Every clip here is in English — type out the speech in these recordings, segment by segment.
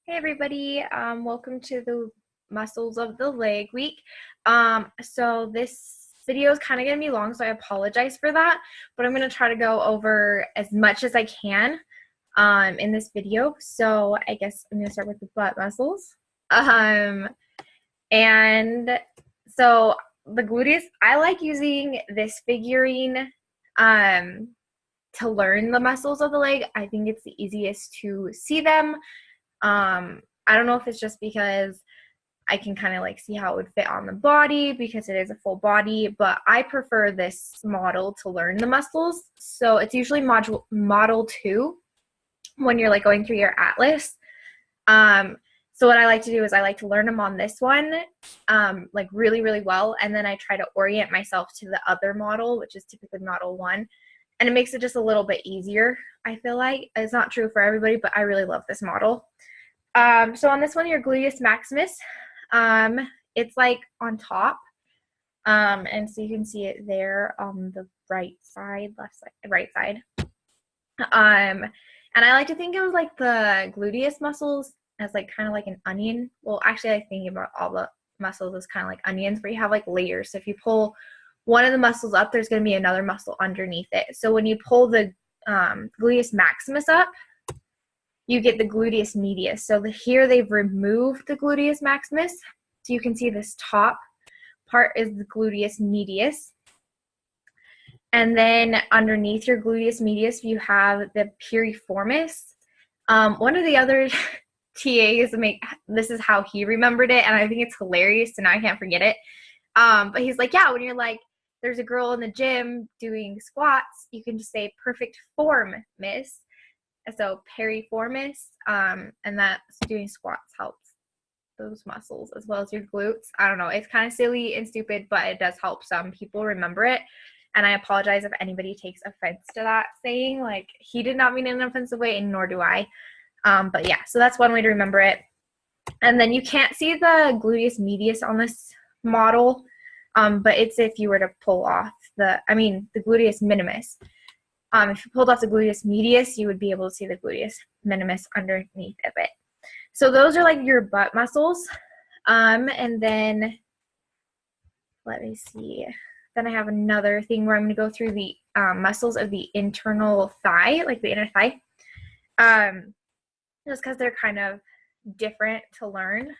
Hey everybody, welcome to the Muscles of the Leg week. So this video is kind of going to be long, so I apologize for that, but I'm going to try to go over as much as I can in this video. So I guess I'm going to start with the butt muscles. And so the gluteus, I like using this figurine to learn the muscles of the leg. I think it's the easiest to see them. I don't know if it's just because I can kind of like see how it would fit on the body because it is a full body, but I prefer this model to learn the muscles. So it's usually model 2 when you're like going through your atlas. So what I like to do is I like to learn them on this one like really, really well, and then I try to orient myself to the other model, which is typically model 1, and it makes it just a little bit easier. I feel like it's not true for everybody, but I really love this model. So on this one, your gluteus maximus, it's like on top, and so you can see it there on the right side, left side, right side. And I like to think of like the gluteus muscles as like kind of like an onion. Well, actually, I think about all the muscles as kind of like onions, where you have like layers. So if you pull one of the muscles up, there's going to be another muscle underneath it. So when you pull the gluteus maximus up, you get the gluteus medius. So here they've removed the gluteus maximus. So you can see this top part is the gluteus medius. And then underneath your gluteus medius, you have the piriformis. One of the other TAs, this is how he remembered it, and I think it's hilarious, so now I can't forget it. But he's like, yeah, when you're like, there's a girl in the gym doing squats, you can just say perfect form, miss. So piriformis, and that doing squats helps those muscles as well as your glutes. I don't know, it's kind of silly and stupid, but it does help some people remember it. And I apologize if anybody takes offense to that saying. Like, he did not mean in an offensive way, and nor do I. But yeah, so that's one way to remember it. And then you can't see the gluteus medius on this model, but it's if you were to pull off the gluteus minimus. If you pulled off the gluteus medius, you would be able to see the gluteus minimus underneath of it. So those are like your butt muscles. And then, let me see. Then I have another thing where I'm going to go through the muscles of the internal thigh, like the inner thigh. Just because they're kind of different to learn.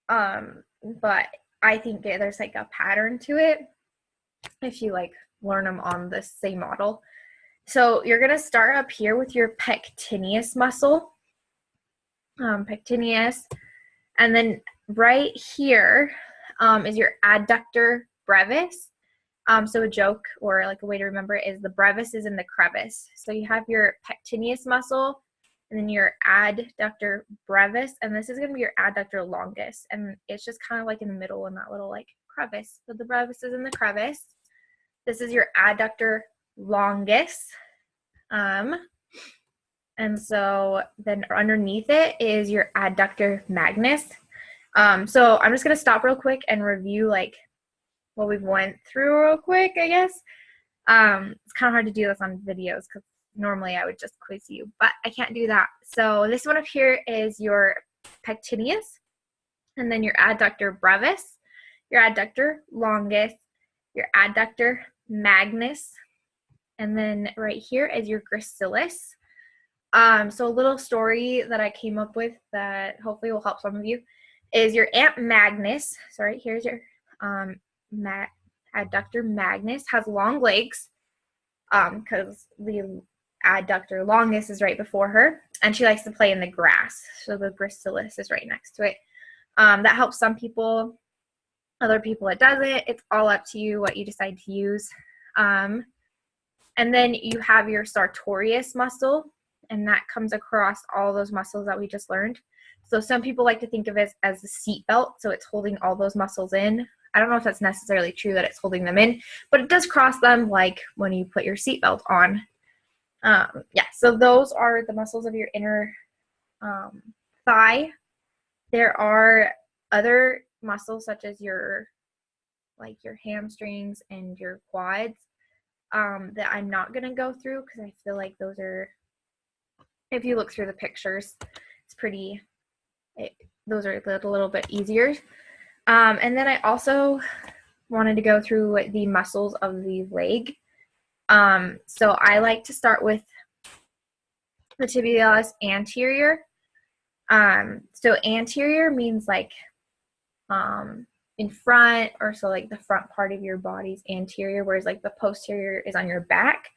But I think there's like a pattern to it if you like learn them on the same model. So you're going to start up here with your pectineus muscle, pectineus, and then right here is your adductor brevis. So a joke or like a way to remember it is the brevis is in the crevice. So you have your pectineus muscle and then your adductor brevis, and this is going to be your adductor longus, and it's just kind of like in the middle in that little like crevice. So the brevis is in the crevice. This is your adductor longus. And so then underneath it is your adductor magnus. So I'm just going to stop real quick and review like what we've went through real quick, I guess. It's kind of hard to do this on videos because normally I would just quiz you, but I can't do that. So this one up here is your pectineus, and then your adductor brevis, your adductor longus, your adductor magnus, and then right here is your gracilis. So a little story that I came up with that hopefully will help some of you is your Aunt Magnus. So right here's your adductor magnus has long legs because the adductor longus is right before her, and she likes to play in the grass. So the gracilis is right next to it. That helps some people. Other people it doesn't. It's all up to you what you decide to use. And then you have your sartorius muscle, and that comes across all those muscles that we just learned. So some people like to think of it as a seat belt, so it's holding all those muscles in. I don't know if that's necessarily true that it's holding them in, but it does cross them like when you put your seatbelt on. Yeah, so those are the muscles of your inner thigh. There are other muscles such as your hamstrings and your quads that I'm not going to go through because I feel like those are If you look through the pictures, it's pretty, those are a little bit easier. And then I also wanted to go through the muscles of the leg. So I like to start with the tibialis anterior. So anterior means like in front, or so like the front part of your body's anterior, whereas like the posterior is on your back.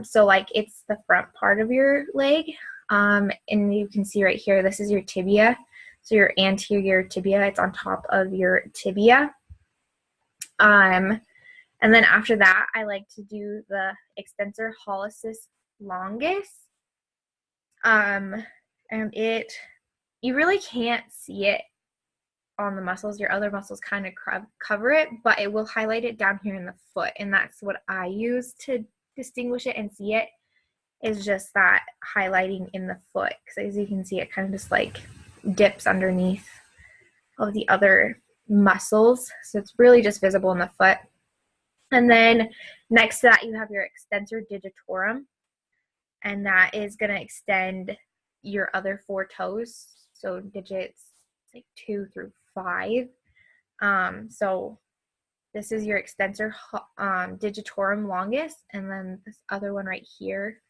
So like it's the front part of your leg. And you can see right here, this is your tibia. So your anterior tibia, it's on top of your tibia. And then after that, I like to do the extensor hallucis longus. And you really can't see it on the muscles. Your other muscles kind of cover it, but it will highlight it down here in the foot. And that's what I use to distinguish it and see it, is just that highlighting in the foot. Because as you can see, it kind of just like dips underneath of the other muscles. So it's really just visible in the foot. And then next to that, you have your extensor digitorum. And that is going to extend your other 4 toes. So digits like 2 through 5. So this is your extensor digitorum longus. And then this other one right here.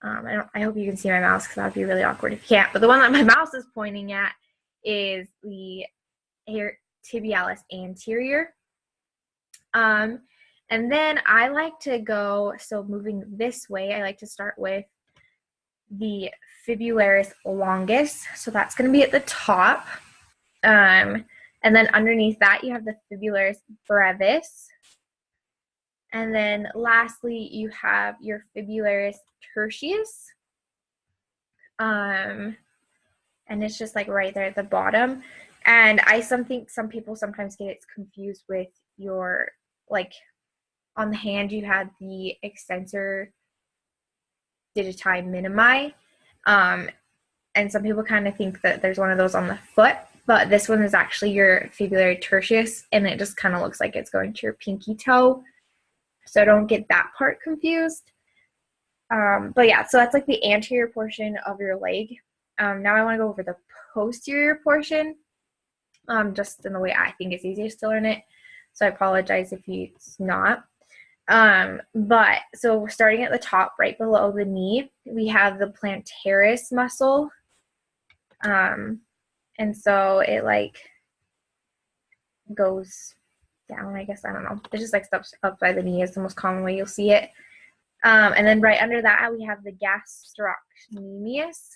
I hope you can see my mouse, because that would be really awkward if you can't. But the one that my mouse is pointing at is the tibialis anterior. And then I like to go, so moving this way, I like to start with the fibularis longus. So that's going to be at the top. And then underneath that, you have the fibularis brevis. And then lastly, you have your fibularis tertius. And it's just like right there at the bottom. And I think some people sometimes get it confused with your, like, on the hand, you had the extensor digiti minimi. And some people kind of think that there's one of those on the foot, but this one is actually your fibulary tertius, and it just kind of looks like it's going to your pinky toe. So don't get that part confused. But yeah, so that's like the anterior portion of your leg. Now I want to go over the posterior portion, just in the way I think it's easiest to learn it. So I apologize if it's not. But so we're starting at the top, right below the knee, we have the plantaris muscle. And so it like goes down, I guess, I don't know. It just like stops up by the knee is the most common way you'll see it. And then right under that, we have the gastrocnemius.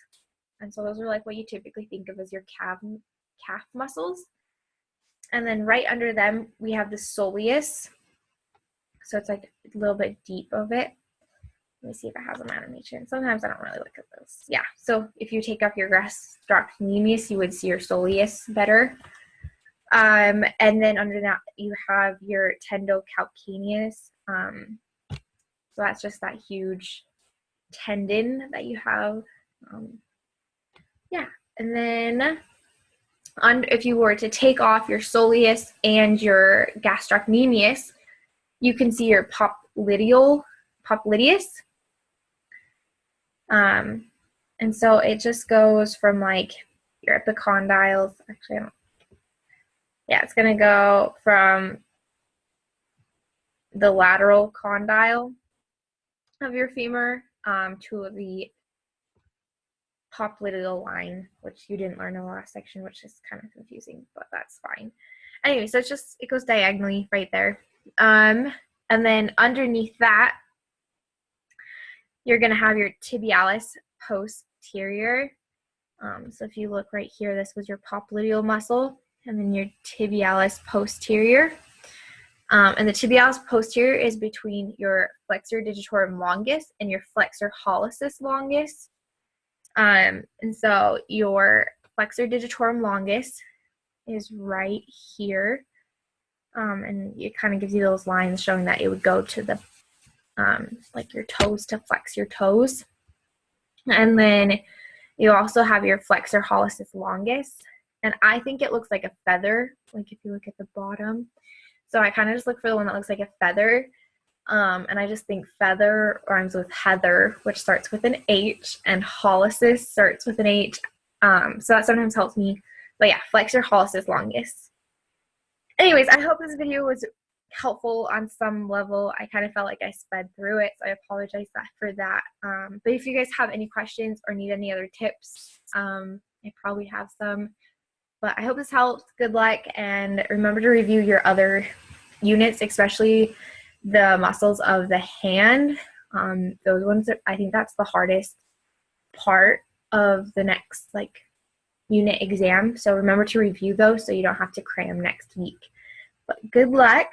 And so those are like what you typically think of as your calf muscles. And then right under them, we have the soleus. So it's like a little bit deep of it. Let me see if it has an animation. Sometimes I don't really look at those. Yeah, so if you take off your gastrocnemius, you would see your soleus better. And then under that, you have your tendocalcaneus. So that's just that huge tendon that you have. Yeah, and then if you were to take off your soleus and your gastrocnemius, you can see your popliteus. And so it just goes from like your epicondyles. Actually, it's going to go from the lateral condyle of your femur to the popliteal line, which you didn't learn in the last section, which is kind of confusing, but that's fine. Anyway, so it goes diagonally right there. And then underneath that, you're going to have your tibialis posterior. So if you look right here, this was your popliteal muscle, and then your tibialis posterior. And the tibialis posterior is between your flexor digitorum longus and your flexor hallucis longus. And so your flexor digitorum longus is right here. And it kind of gives you those lines showing that it would go to the, like your toes, to flex your toes. And then you also have your flexor hallucis longus. And I think it looks like a feather, like if you look at the bottom. So I kind of just look for the one that looks like a feather. And I just think feather rhymes with heather, which starts with an H, and hallucis starts with an H. So that sometimes helps me. But yeah, flexor hallucis longus. Anyways, I hope this video was helpful on some level. I kind of felt like I sped through it, so I apologize for that. But if you guys have any questions or need any other tips, I probably have some. But I hope this helps. Good luck, and remember to review your other units, especially the muscles of the hand. Those ones, I think that's the hardest part of the next unit exam. So remember to review those so you don't have to cram next week. But good luck.